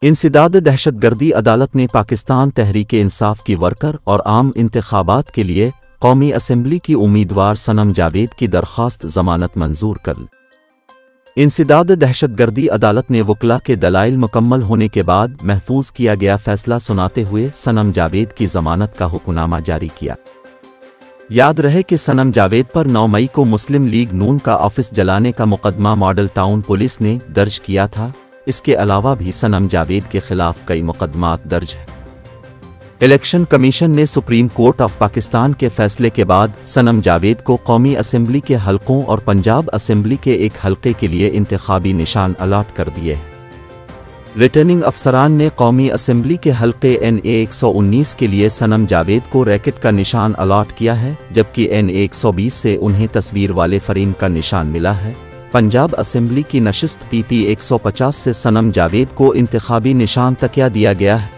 इंसदाद दहशतगर्दी अदालत ने पाकिस्तान तहरीक इंसाफ की वर्कर और आम इंतखाबात के लिए कौमी असम्बली की उम्मीदवार सनम जावेद की दरख्वास्त ज़मानत मंजूर कर ली। इंसदाद दहशतगर्दी अदालत ने वकला के दलाइल मुकम्मल होने के बाद महफूज किया गया फैसला सुनाते हुए सनम जावेद की ज़मानत का हुक्मनामा जारी किया। याद रहे कि सनम जावेद पर 9 मई को मुस्लिम लीग नून का ऑफिस जलाने का मुकदमा मॉडल टाउन पुलिस ने दर्ज किया था। इसके अलावा भी सनम जावेद के खिलाफ कई मुकदमात दर्ज हैं। इलेक्शन कमीशन ने सुप्रीम कोर्ट ऑफ पाकिस्तान के फैसले के बाद सनम जावेद को कौमी असम्बली के हलकों और पंजाब असम्बली के एक हलके के लिए इंतखाबी निशान अलॉट कर दिए। रिटर्निंग अफसरान ने कौमी असम्बली के हलके NA 119 के लिए सनम जावेद को रैकेट का निशान अलॉट किया है, जबकि NA 120 से उन्हें तस्वीर वाले फरीम का निशान मिला है। पंजाब असम्बली की नशिस्त PP 150 से सनम जावेद को इंतखाबी निशान तकिया दिया गया है।